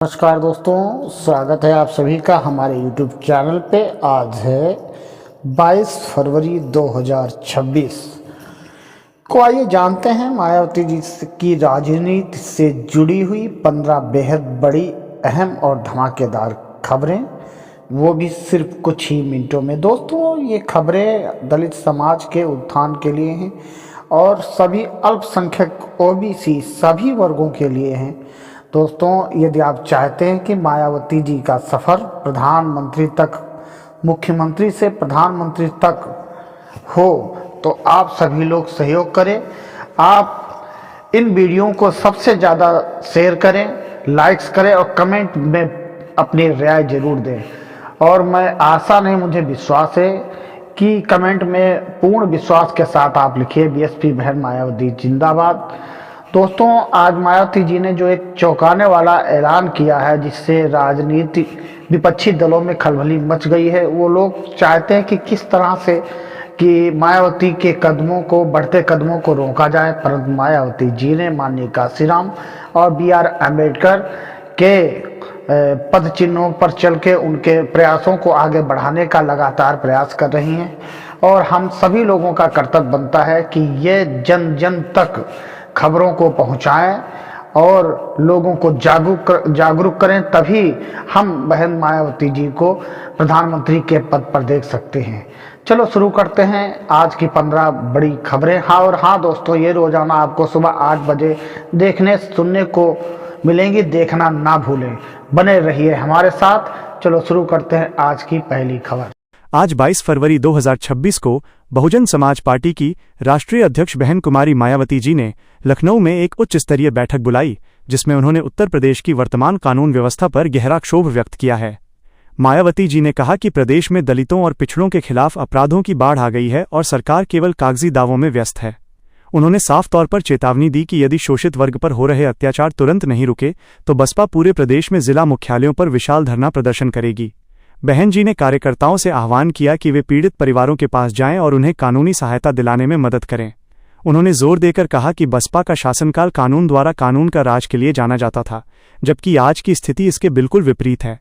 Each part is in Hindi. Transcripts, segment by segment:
नमस्कार दोस्तों, स्वागत है आप सभी का हमारे YouTube चैनल पे। आज है 22 फरवरी 2026 को। आइए जानते हैं मायावती जी की राजनीति से जुड़ी हुई 15 बेहद बड़ी, अहम और धमाकेदार खबरें, वो भी सिर्फ कुछ ही मिनटों में। दोस्तों, ये खबरें दलित समाज के उत्थान के लिए हैं और सभी अल्पसंख्यक OBC सभी वर्गों के लिए हैं। दोस्तों, यदि आप चाहते हैं कि मायावती जी का सफ़र प्रधानमंत्री तक, मुख्यमंत्री से प्रधानमंत्री तक हो, तो आप सभी लोग सहयोग करें। आप इन वीडियो को सबसे ज़्यादा शेयर करें, लाइक्स करें और कमेंट में अपनी राय जरूर दें। और मैं आशा नहीं, मुझे विश्वास है कि कमेंट में पूर्ण विश्वास के साथ आप लिखिए BSP बहन मायावती जिंदाबाद। दोस्तों, आज मायावती जी ने जो एक चौंकाने वाला ऐलान किया है, जिससे राजनीति विपक्षी दलों में खलबली मच गई है। वो लोग चाहते हैं कि किस तरह से कि मायावती के कदमों को, बढ़ते कदमों को रोका जाए, परंतु मायावती जी ने माननीय काशीराम और BR अम्बेडकर के पद चिन्हों पर चल के उनके प्रयासों को आगे बढ़ाने का लगातार प्रयास कर रही हैं। और हम सभी लोगों का कर्तव्य बनता है कि ये जन जन तक खबरों को पहुंचाएं और लोगों को जागरूक करें, तभी हम बहन मायावती जी को प्रधानमंत्री के पद पर देख सकते हैं। चलो शुरू करते हैं आज की 15 बड़ी खबरें। हाँ दोस्तों, ये रोजाना आपको सुबह 8 बजे देखने सुनने को मिलेंगी, देखना ना भूलें, बने रहिए हमारे साथ। चलो शुरू करते हैं आज की पहली खबर। आज 22 फरवरी 2026 को बहुजन समाज पार्टी की राष्ट्रीय अध्यक्ष बहन कुमारी मायावती जी ने लखनऊ में एक उच्च स्तरीय बैठक बुलाई, जिसमें उन्होंने उत्तर प्रदेश की वर्तमान कानून व्यवस्था पर गहरा क्षोभ व्यक्त किया है। मायावती जी ने कहा कि प्रदेश में दलितों और पिछड़ों के खिलाफ अपराधों की बाढ़ आ गई है और सरकार केवल कागजी दावों में व्यस्त है। उन्होंने साफ तौर पर चेतावनी दी कि यदि शोषित वर्ग पर हो रहे अत्याचार तुरंत नहीं रुके तो बसपा पूरे प्रदेश में जिला मुख्यालयों पर विशाल धरना प्रदर्शन करेगी। बहन जी ने कार्यकर्ताओं से आह्वान किया कि वे पीड़ित परिवारों के पास जाएं और उन्हें कानूनी सहायता दिलाने में मदद करें। उन्होंने जोर देकर कहा कि बसपा का शासनकाल कानून द्वारा कानून का राज के लिए जाना जाता था, जबकि आज की स्थिति इसके बिल्कुल विपरीत है।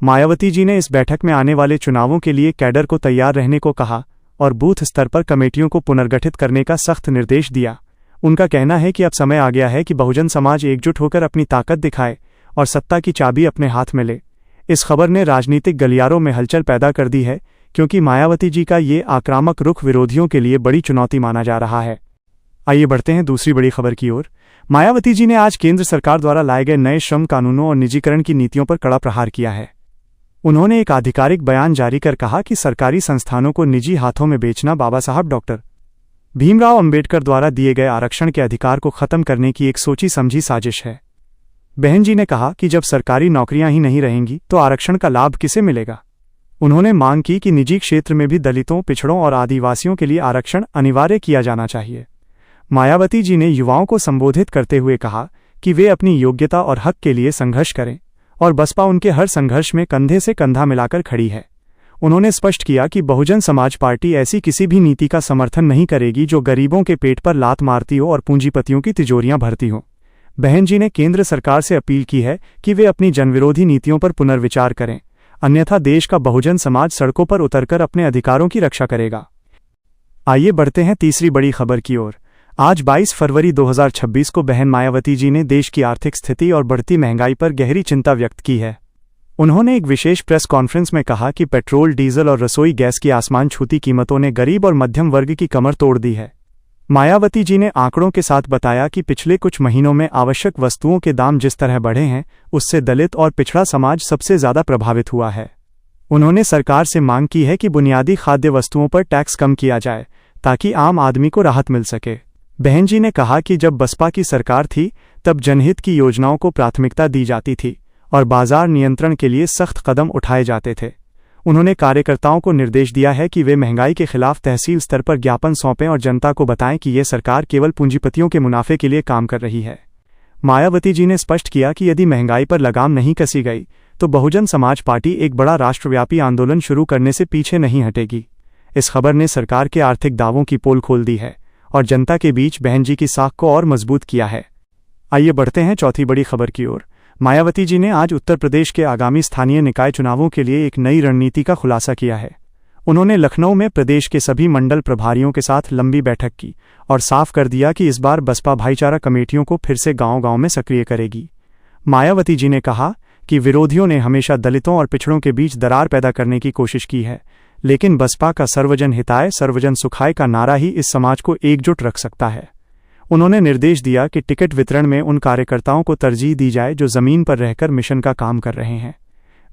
मायावती जी ने इस बैठक में आने वाले चुनावों के लिए कैडर को तैयार रहने को कहा और बूथ स्तर पर कमेटियों को पुनर्गठित करने का सख्त निर्देश दिया। उनका कहना है कि अब समय आ गया है कि बहुजन समाज एकजुट होकर अपनी ताकत दिखाए और सत्ता की चाबी अपने हाथ में ले। इस खबर ने राजनीतिक गलियारों में हलचल पैदा कर दी है, क्योंकि मायावती जी का ये आक्रामक रुख विरोधियों के लिए बड़ी चुनौती माना जा रहा है। आइए बढ़ते हैं दूसरी बड़ी खबर की ओर। मायावती जी ने आज केंद्र सरकार द्वारा लाए गए नए श्रम कानूनों और निजीकरण की नीतियों पर कड़ा प्रहार किया है। उन्होंने एक आधिकारिक बयान जारी कर कहा कि सरकारी संस्थानों को निजी हाथों में बेचना बाबा साहब डॉक्टर भीमराव अंबेडकर द्वारा दिए गए आरक्षण के अधिकार को खत्म करने की एक सोची समझी साजिश है। बहन जी ने कहा कि जब सरकारी नौकरियां ही नहीं रहेंगी तो आरक्षण का लाभ किसे मिलेगा। उन्होंने मांग की कि निजी क्षेत्र में भी दलितों, पिछड़ों और आदिवासियों के लिए आरक्षण अनिवार्य किया जाना चाहिए। मायावती जी ने युवाओं को संबोधित करते हुए कहा कि वे अपनी योग्यता और हक के लिए संघर्ष करें और बसपा उनके हर संघर्ष में कंधे से कंधा मिलाकर खड़ी है। उन्होंने स्पष्ट किया कि बहुजन समाज पार्टी ऐसी किसी भी नीति का समर्थन नहीं करेगी जो गरीबों के पेट पर लात मारती हो और पूंजीपतियों की तिजोरियां भरती हो। बहन जी ने केंद्र सरकार से अपील की है कि वे अपनी जनविरोधी नीतियों पर पुनर्विचार करें, अन्यथा देश का बहुजन समाज सड़कों पर उतरकर अपने अधिकारों की रक्षा करेगा। आइए बढ़ते हैं तीसरी बड़ी खबर की ओर। आज 22 फरवरी 2026 को बहन मायावती जी ने देश की आर्थिक स्थिति और बढ़ती महंगाई पर गहरी चिंता व्यक्त की है। उन्होंने एक विशेष प्रेस कॉन्फ्रेंस में कहा कि पेट्रोल, डीजल और रसोई गैस की आसमान छूती कीमतों ने गरीब और मध्यम वर्ग की कमर तोड़ दी है। मायावती जी ने आंकड़ों के साथ बताया कि पिछले कुछ महीनों में आवश्यक वस्तुओं के दाम जिस तरह बढ़े हैं, उससे दलित और पिछड़ा समाज सबसे ज्यादा प्रभावित हुआ है। उन्होंने सरकार से मांग की है कि बुनियादी खाद्य वस्तुओं पर टैक्स कम किया जाए ताकि आम आदमी को राहत मिल सके। बहन जी ने कहा कि जब बसपा की सरकार थी तब जनहित की योजनाओं को प्राथमिकता दी जाती थी और बाजार नियंत्रण के लिए सख्त कदम उठाए जाते थे। उन्होंने कार्यकर्ताओं को निर्देश दिया है कि वे महंगाई के खिलाफ तहसील स्तर पर ज्ञापन सौंपें और जनता को बताएं कि ये सरकार केवल पूंजीपतियों के मुनाफे के लिए काम कर रही है। मायावती जी ने स्पष्ट किया कि यदि महंगाई पर लगाम नहीं कसी गई तो बहुजन समाज पार्टी एक बड़ा राष्ट्रव्यापी आंदोलन शुरू करने से पीछे नहीं हटेगी। इस खबर ने सरकार के आर्थिक दावों की पोल खोल दी है और जनता के बीच बहन जी की साख को और मजबूत किया है। आइए बढ़ते हैं चौथी बड़ी खबर की ओर। मायावती जी ने आज उत्तर प्रदेश के आगामी स्थानीय निकाय चुनावों के लिए एक नई रणनीति का खुलासा किया है। उन्होंने लखनऊ में प्रदेश के सभी मंडल प्रभारियों के साथ लंबी बैठक की और साफ कर दिया कि इस बार बसपा भाईचारा कमेटियों को फिर से गांव-गांव में सक्रिय करेगी। मायावती जी ने कहा कि विरोधियों ने हमेशा दलितों और पिछड़ों के बीच दरार पैदा करने की कोशिश की है, लेकिन बसपा का सर्वजन हिताय सर्वजन सुखाय का नारा ही इस समाज को एकजुट रख सकता है। उन्होंने निर्देश दिया कि टिकट वितरण में उन कार्यकर्ताओं को तरजीह दी जाए जो जमीन पर रहकर मिशन का काम कर रहे हैं।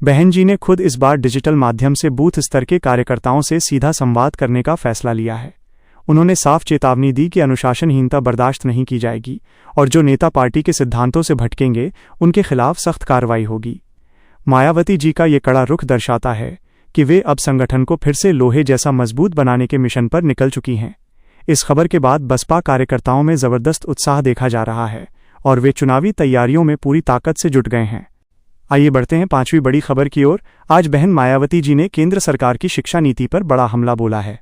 बहन जी ने खुद इस बार डिजिटल माध्यम से बूथ स्तर के कार्यकर्ताओं से सीधा संवाद करने का फैसला लिया है। उन्होंने साफ चेतावनी दी कि अनुशासनहीनता बर्दाश्त नहीं की जाएगी और जो नेता पार्टी के सिद्धांतों से भटकेंगे उनके खिलाफ सख्त कार्रवाई होगी। मायावती जी का ये कड़ा रुख दर्शाता है कि वे अब संगठन को फिर से लोहे जैसा मजबूत बनाने के मिशन पर निकल चुकी हैं। इस खबर के बाद बसपा कार्यकर्ताओं में जबरदस्त उत्साह देखा जा रहा है और वे चुनावी तैयारियों में पूरी ताकत से जुट गए हैं। आइए बढ़ते हैं पांचवी बड़ी खबर की ओर। आज बहन मायावती जी ने केंद्र सरकार की शिक्षा नीति पर बड़ा हमला बोला है।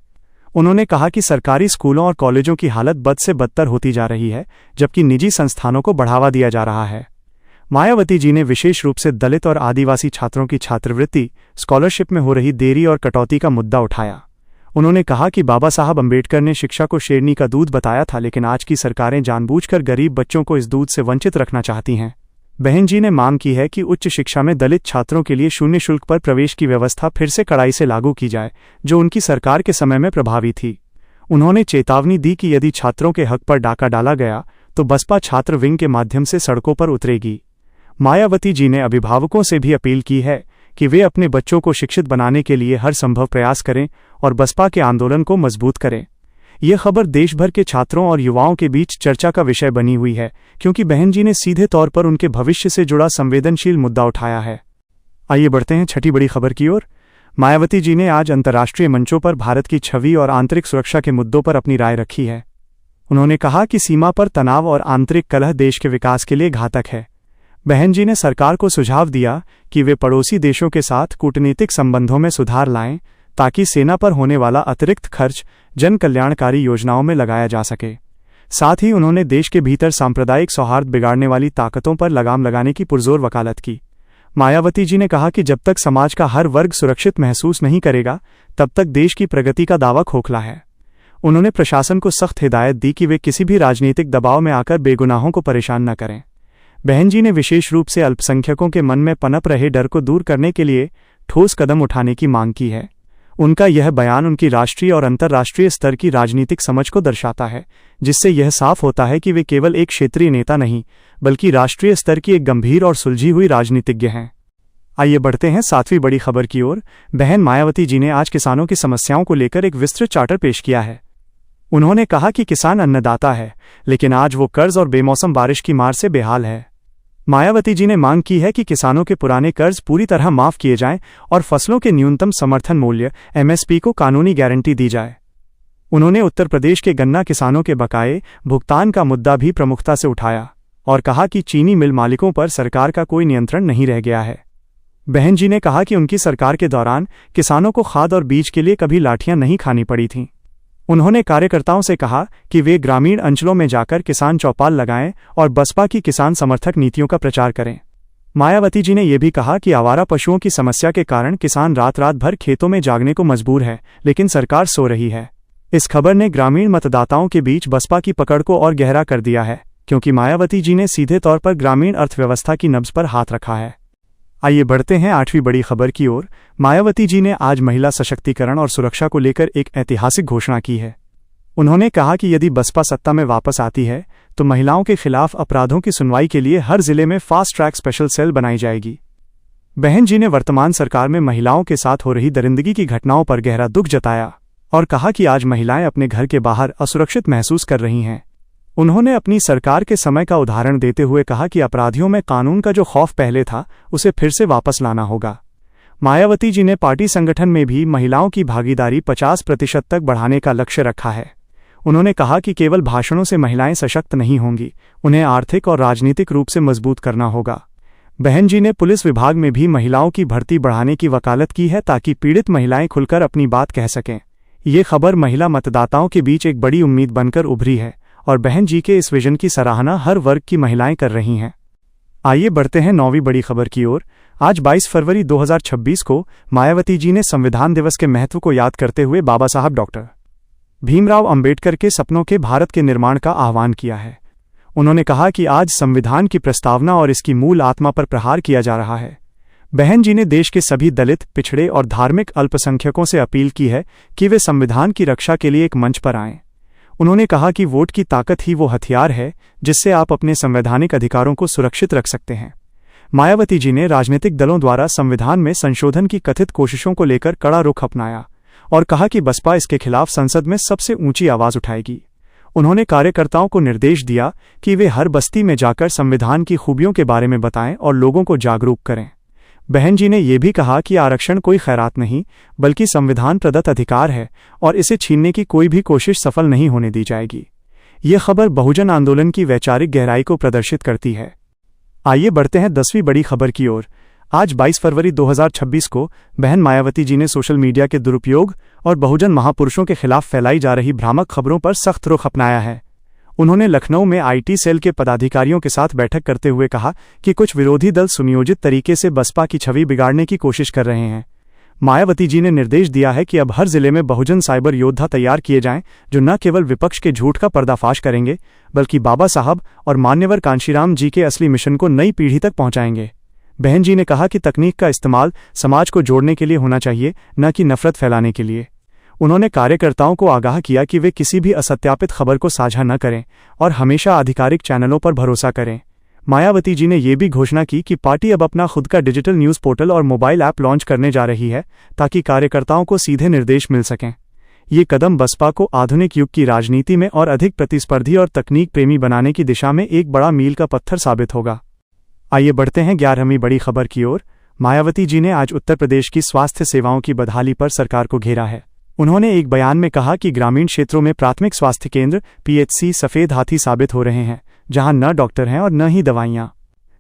उन्होंने कहा कि सरकारी स्कूलों और कॉलेजों की हालत बद से बदतर होती जा रही है, जबकि निजी संस्थानों को बढ़ावा दिया जा रहा है। मायावती जी ने विशेष रूप से दलित और आदिवासी छात्रों की छात्रवृत्ति स्कॉलरशिप में हो रही देरी और कटौती का मुद्दा उठाया। उन्होंने कहा कि बाबा साहब अंबेडकर ने शिक्षा को शेरनी का दूध बताया था, लेकिन आज की सरकारें जानबूझकर गरीब बच्चों को इस दूध से वंचित रखना चाहती हैं। बहन जी ने मांग की है कि उच्च शिक्षा में दलित छात्रों के लिए शून्य शुल्क पर प्रवेश की व्यवस्था फिर से कड़ाई से लागू की जाए, जो उनकी सरकार के समय में प्रभावी थी। उन्होंने चेतावनी दी कि यदि छात्रों के हक पर डाका डाला गया तो बसपा छात्र विंग के माध्यम से सड़कों पर उतरेगी। मायावती जी ने अभिभावकों से भी अपील की है कि वे अपने बच्चों को शिक्षित बनाने के लिए हर संभव प्रयास करें और बसपा के आंदोलन को मजबूत करें। यह खबर देश भर के छात्रों और युवाओं के बीच चर्चा का विषय बनी हुई है, क्योंकि बहन जी ने सीधे तौर पर उनके भविष्य से जुड़ा संवेदनशील मुद्दा उठाया है। आइए बढ़ते हैं छठी बड़ी खबर की ओर। मायावती जी ने आज अंतर्राष्ट्रीय मंचों पर भारत की छवि और आंतरिक सुरक्षा के मुद्दों पर अपनी राय रखी है। उन्होंने कहा कि सीमा पर तनाव और आंतरिक कलह देश के विकास के लिए घातक है। बहन जी ने सरकार को सुझाव दिया कि वे पड़ोसी देशों के साथ कूटनीतिक संबंधों में सुधार लाएं, ताकि सेना पर होने वाला अतिरिक्त खर्च जन कल्याणकारी योजनाओं में लगाया जा सके। साथ ही उन्होंने देश के भीतर सांप्रदायिक सौहार्द बिगाड़ने वाली ताकतों पर लगाम लगाने की पुरजोर वकालत की। मायावती जी ने कहा कि जब तक समाज का हर वर्ग सुरक्षित महसूस नहीं करेगा, तब तक देश की प्रगति का दावा खोखला है। उन्होंने प्रशासन को सख्त हिदायत दी कि वे किसी भी राजनीतिक दबाव में आकर बेगुनाहों को परेशान न करें। बहन जी ने विशेष रूप से अल्पसंख्यकों के मन में पनप रहे डर को दूर करने के लिए ठोस कदम उठाने की मांग की है। उनका यह बयान उनकी राष्ट्रीय और अंतर्राष्ट्रीय स्तर की राजनीतिक समझ को दर्शाता है, जिससे यह साफ होता है कि वे केवल एक क्षेत्रीय नेता नहीं, बल्कि राष्ट्रीय स्तर की एक गंभीर और सुलझी हुई राजनीतिज्ञ हैं। आइए बढ़ते हैं सातवीं बड़ी खबर की ओर। बहन मायावती जी ने आज किसानों की समस्याओं को लेकर एक विस्तृत चार्टर पेश किया है। उन्होंने कहा कि किसान अन्नदाता है, लेकिन आज वो कर्ज और बेमौसम बारिश की मार से बेहाल है। मायावती जी ने मांग की है कि किसानों के पुराने कर्ज पूरी तरह माफ किए जाएं और फसलों के न्यूनतम समर्थन मूल्य (MSP) को कानूनी गारंटी दी जाए। उन्होंने उत्तर प्रदेश के गन्ना किसानों के बकाये भुगतान का मुद्दा भी प्रमुखता से उठाया और कहा कि चीनी मिल मालिकों पर सरकार का कोई नियंत्रण नहीं रह गया है। बहन जी ने कहा कि उनकी सरकार के दौरान किसानों को खाद और बीज के लिए कभी लाठियां नहीं खानी पड़ी थीं। उन्होंने कार्यकर्ताओं से कहा कि वे ग्रामीण अंचलों में जाकर किसान चौपाल लगाएं और बसपा की किसान समर्थक नीतियों का प्रचार करें। मायावती जी ने यह भी कहा कि आवारा पशुओं की समस्या के कारण किसान रात रात भर खेतों में जागने को मजबूर है, लेकिन सरकार सो रही है। इस खबर ने ग्रामीण मतदाताओं के बीच बसपा की पकड़ को और गहरा कर दिया है, क्योंकि मायावती जी ने सीधे तौर पर ग्रामीण अर्थव्यवस्था की नब्ज पर हाथ रखा है। आइए बढ़ते हैं आठवीं बड़ी खबर की ओर। मायावती जी ने आज महिला सशक्तिकरण और सुरक्षा को लेकर एक ऐतिहासिक घोषणा की है। उन्होंने कहा कि यदि बसपा सत्ता में वापस आती है तो महिलाओं के खिलाफ अपराधों की सुनवाई के लिए हर जिले में फास्ट ट्रैक स्पेशल सेल बनाई जाएगी। बहन जी ने वर्तमान सरकार में महिलाओं के साथ हो रही दरिंदगी की घटनाओं पर गहरा दुख जताया और कहा कि आज महिलाएं अपने घर के बाहर असुरक्षित महसूस कर रही हैं। उन्होंने अपनी सरकार के समय का उदाहरण देते हुए कहा कि अपराधियों में कानून का जो खौफ पहले था, उसे फिर से वापस लाना होगा। मायावती जी ने पार्टी संगठन में भी महिलाओं की भागीदारी 50% तक बढ़ाने का लक्ष्य रखा है। उन्होंने कहा कि केवल भाषणों से महिलाएं सशक्त नहीं होंगी, उन्हें आर्थिक और राजनीतिक रूप से मजबूत करना होगा। बहन जी ने पुलिस विभाग में भी महिलाओं की भर्ती बढ़ाने की वकालत की है, ताकि पीड़ित महिलाएं खुलकर अपनी बात कह सकें। ये खबर महिला मतदाताओं के बीच एक बड़ी उम्मीद बनकर उभरी है और बहन जी के इस विजन की सराहना हर वर्ग की महिलाएं कर रही हैं। आइए बढ़ते हैं 9वीं बड़ी खबर की ओर। आज 22 फरवरी 2026 को मायावती जी ने संविधान दिवस के महत्व को याद करते हुए बाबा साहब डॉक्टर भीमराव अंबेडकर के सपनों के भारत के निर्माण का आह्वान किया है। उन्होंने कहा कि आज संविधान की प्रस्तावना और इसकी मूल आत्मा पर प्रहार किया जा रहा है। बहन जी ने देश के सभी दलित, पिछड़े और धार्मिक अल्पसंख्यकों से अपील की है कि वे संविधान की रक्षा के लिए एक मंच पर आएं। उन्होंने कहा कि वोट की ताकत ही वो हथियार है जिससे आप अपने संवैधानिक अधिकारों को सुरक्षित रख सकते हैं। मायावती जी ने राजनीतिक दलों द्वारा संविधान में संशोधन की कथित कोशिशों को लेकर कड़ा रुख अपनाया और कहा कि बसपा इसके खिलाफ संसद में सबसे ऊंची आवाज उठाएगी। उन्होंने कार्यकर्ताओं को निर्देश दिया कि वे हर बस्ती में जाकर संविधान की खूबियों के बारे में बताएं और लोगों को जागरूक करें। बहन जी ने यह भी कहा कि आरक्षण कोई खैरात नहीं बल्कि संविधान प्रदत्त अधिकार है और इसे छीनने की कोई भी कोशिश सफल नहीं होने दी जाएगी। ये खबर बहुजन आंदोलन की वैचारिक गहराई को प्रदर्शित करती है। आइए बढ़ते हैं 10वीं बड़ी खबर की ओर। आज 22 फरवरी 2026 को बहन मायावती जी ने सोशल मीडिया के दुरुपयोग और बहुजन महापुरुषों के खिलाफ फैलाई जा रही भ्रामक खबरों पर सख्त रुख अपनाया है। उन्होंने लखनऊ में आईटी सेल के पदाधिकारियों के साथ बैठक करते हुए कहा कि कुछ विरोधी दल सुनियोजित तरीके से बसपा की छवि बिगाड़ने की कोशिश कर रहे हैं। मायावती जी ने निर्देश दिया है कि अब हर जिले में बहुजन साइबर योद्धा तैयार किए जाएं जो न केवल विपक्ष के झूठ का पर्दाफाश करेंगे बल्कि बाबा साहब और मान्यवर कांशीराम जी के असली मिशन को नई पीढ़ी तक पहुंचाएंगे। बहन जी ने कहा कि तकनीक का इस्तेमाल समाज को जोड़ने के लिए होना चाहिए, न कि नफरत फैलाने के लिए। उन्होंने कार्यकर्ताओं को आगाह किया कि वे किसी भी असत्यापित खबर को साझा न करें और हमेशा आधिकारिक चैनलों पर भरोसा करें। मायावती जी ने यह भी घोषणा की कि पार्टी अब अपना खुद का डिजिटल न्यूज़ पोर्टल और मोबाइल ऐप लॉन्च करने जा रही है ताकि कार्यकर्ताओं को सीधे निर्देश मिल सकें। ये कदम बसपा को आधुनिक युग की राजनीति में और अधिक प्रतिस्पर्धी और तकनीक प्रेमी बनाने की दिशा में एक बड़ा मील का पत्थर साबित होगा। आइए बढ़ते हैं 11वीं बड़ी खबर की ओर। मायावती जी ने आज उत्तर प्रदेश की स्वास्थ्य सेवाओं की बदहाली पर सरकार को घेरा है। उन्होंने एक बयान में कहा कि ग्रामीण क्षेत्रों में प्राथमिक स्वास्थ्य केंद्र पीएचसी सफेद हाथी साबित हो रहे हैं, जहां न डॉक्टर हैं और न ही दवाइयां।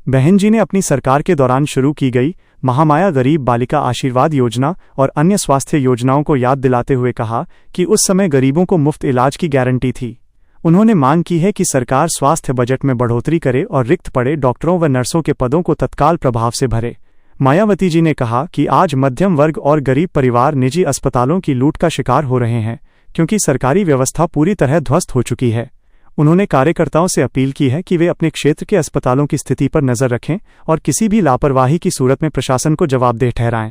बहन जी ने अपनी सरकार के दौरान शुरू की गई महामाया गरीब बालिका आशीर्वाद योजना और अन्य स्वास्थ्य योजनाओं को याद दिलाते हुए कहा कि उस समय गरीबों को मुफ्त इलाज की गारंटी थी। उन्होंने मांग की है कि सरकार स्वास्थ्य बजट में बढ़ोतरी करे और रिक्त पड़े डॉक्टरों व नर्सों के पदों को तत्काल प्रभाव से भरे। मायावती जी ने कहा कि आज मध्यम वर्ग और गरीब परिवार निजी अस्पतालों की लूट का शिकार हो रहे हैं क्योंकि सरकारी व्यवस्था पूरी तरह ध्वस्त हो चुकी है। उन्होंने कार्यकर्ताओं से अपील की है कि वे अपने क्षेत्र के अस्पतालों की स्थिति पर नजर रखें और किसी भी लापरवाही की सूरत में प्रशासन को जवाबदेह ठहराएं।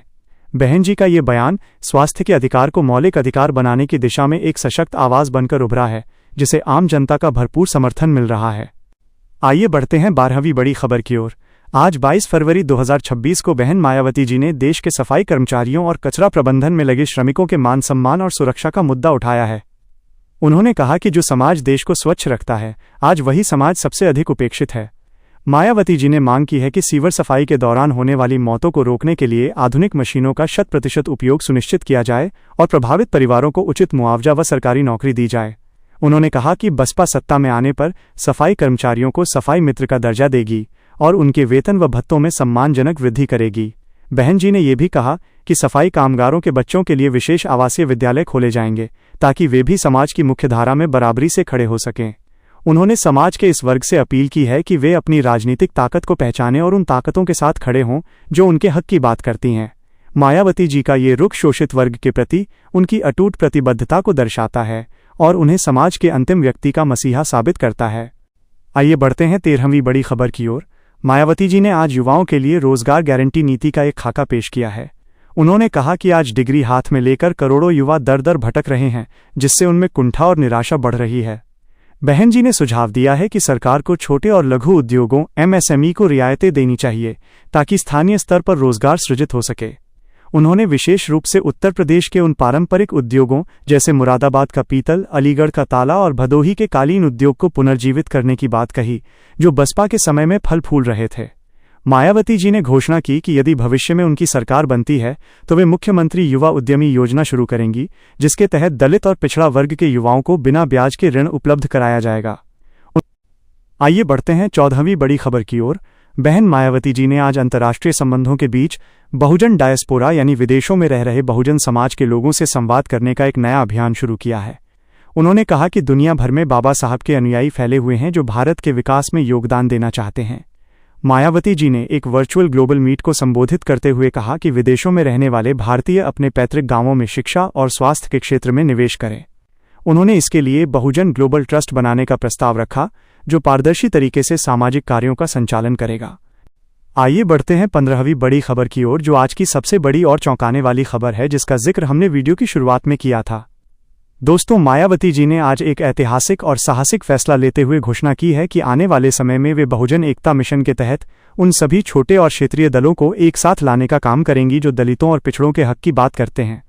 बहन जी का ये बयान स्वास्थ्य के अधिकार को मौलिक अधिकार बनाने की दिशा में एक सशक्त आवाज बनकर उभरा है, जिसे आम जनता का भरपूर समर्थन मिल रहा है। आइए बढ़ते हैं 12वीं बड़ी खबर की ओर। आज 22 फरवरी 2026 को बहन मायावती जी ने देश के सफाई कर्मचारियों और कचरा प्रबंधन में लगे श्रमिकों के मान सम्मान और सुरक्षा का मुद्दा उठाया है। उन्होंने कहा कि जो समाज देश को स्वच्छ रखता है, आज वही समाज सबसे अधिक उपेक्षित है। मायावती जी ने मांग की है कि सीवर सफाई के दौरान होने वाली मौतों को रोकने के लिए आधुनिक मशीनों का 100% उपयोग सुनिश्चित किया जाए और प्रभावित परिवारों को उचित मुआवजा व सरकारी नौकरी दी जाए। उन्होंने कहा कि बसपा सत्ता में आने पर सफाई कर्मचारियों को सफाई मित्र का दर्जा देगी और उनके वेतन व भत्तों में सम्मानजनक वृद्धि करेगी। बहन जी ने यह भी कहा कि सफाई कामगारों के बच्चों के लिए विशेष आवासीय विद्यालय खोले जाएंगे ताकि वे भी समाज की मुख्यधारा में बराबरी से खड़े हो सकें। उन्होंने समाज के इस वर्ग से अपील की है कि वे अपनी राजनीतिक ताकत को पहचानें और उन ताकतों के साथ खड़े हों जो उनके हक की बात करती हैं। मायावती जी का ये रुख शोषित वर्ग के प्रति उनकी अटूट प्रतिबद्धता को दर्शाता है और उन्हें समाज के अंतिम व्यक्ति का मसीहा साबित करता है। आइए बढ़ते हैं 13वीं बड़ी खबर की ओर। मायावती जी ने आज युवाओं के लिए रोजगार गारंटी नीति का एक खाका पेश किया है। उन्होंने कहा कि आज डिग्री हाथ में लेकर करोड़ों युवा दर दर भटक रहे हैं, जिससे उनमें कुंठा और निराशा बढ़ रही है। बहन जी ने सुझाव दिया है कि सरकार को छोटे और लघु उद्योगों एमएसएमई को रियायतें देनी चाहिए ताकि स्थानीय स्तर पर रोजगार सृजित हो सके। उन्होंने विशेष रूप से उत्तर प्रदेश के उन पारंपरिक उद्योगों जैसे मुरादाबाद का पीतल, अलीगढ़ का ताला और भदोही के कालीन उद्योग को पुनर्जीवित करने की बात कही, जो बसपा के समय में फल फूल रहे थे। मायावती जी ने घोषणा की कि यदि भविष्य में उनकी सरकार बनती है तो वे मुख्यमंत्री युवा उद्यमी योजना शुरू करेंगी, जिसके तहत दलित और पिछड़ा वर्ग के युवाओं को बिना ब्याज के ऋण उपलब्ध कराया जाएगा। आइए बढ़ते हैं 14वीं बड़ी खबर की ओर। बहन मायावती जी ने आज अंतर्राष्ट्रीय संबंधों के बीच बहुजन डायस्पोरा यानी विदेशों में रह रहे बहुजन समाज के लोगों से संवाद करने का एक नया अभियान शुरू किया है। उन्होंने कहा कि दुनिया भर में बाबा साहब के अनुयायी फैले हुए हैं जो भारत के विकास में योगदान देना चाहते हैं। मायावती जी ने एक वर्चुअल ग्लोबल मीट को संबोधित करते हुए कहा कि विदेशों में रहने वाले भारतीय अपने पैतृक गांवों में शिक्षा और स्वास्थ्य के क्षेत्र में निवेश करें। उन्होंने इसके लिए बहुजन ग्लोबल ट्रस्ट बनाने का प्रस्ताव रखा, जो पारदर्शी तरीके से सामाजिक कार्यों का संचालन करेगा। आइए बढ़ते हैं 15वीं बड़ी खबर की ओर, जो आज की सबसे बड़ी और चौंकाने वाली खबर है, जिसका जिक्र हमने वीडियो की शुरुआत में किया था। दोस्तों, मायावती जी ने आज एक ऐतिहासिक और साहसिक फैसला लेते हुए घोषणा की है कि आने वाले समय में वे बहुजन एकता मिशन के तहत उन सभी छोटे और क्षेत्रीय दलों को एक साथ लाने का काम करेंगी जो दलितों और पिछड़ों के हक की बात करते हैं।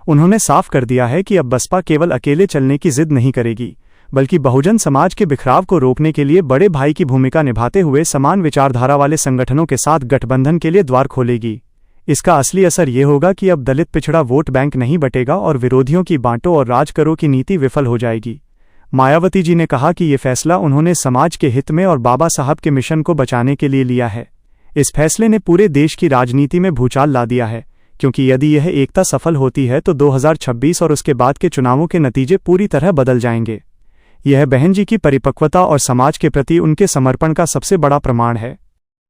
उन्होंने साफ कर दिया है कि अब बसपा केवल अकेले चलने की जिद नहीं करेगी, बल्कि बहुजन समाज के बिखराव को रोकने के लिए बड़े भाई की भूमिका निभाते हुए समान विचारधारा वाले संगठनों के साथ गठबंधन के लिए द्वार खोलेगी। इसका असली असर ये होगा कि अब दलित पिछड़ा वोट बैंक नहीं बटेगा और विरोधियों की बांटो और राज करो की नीति विफल हो जाएगी। मायावती जी ने कहा कि ये फैसला उन्होंने समाज के हित में और बाबा साहब के मिशन को बचाने के लिए लिया है। इस फैसले ने पूरे देश की राजनीति में भूचाल ला दिया है, क्योंकि यदि यह एकता सफल होती है तो 2026 और उसके बाद के चुनावों के नतीजे पूरी तरह बदल जाएंगे। यह बहन जी की परिपक्वता और समाज के प्रति उनके समर्पण का सबसे बड़ा प्रमाण है।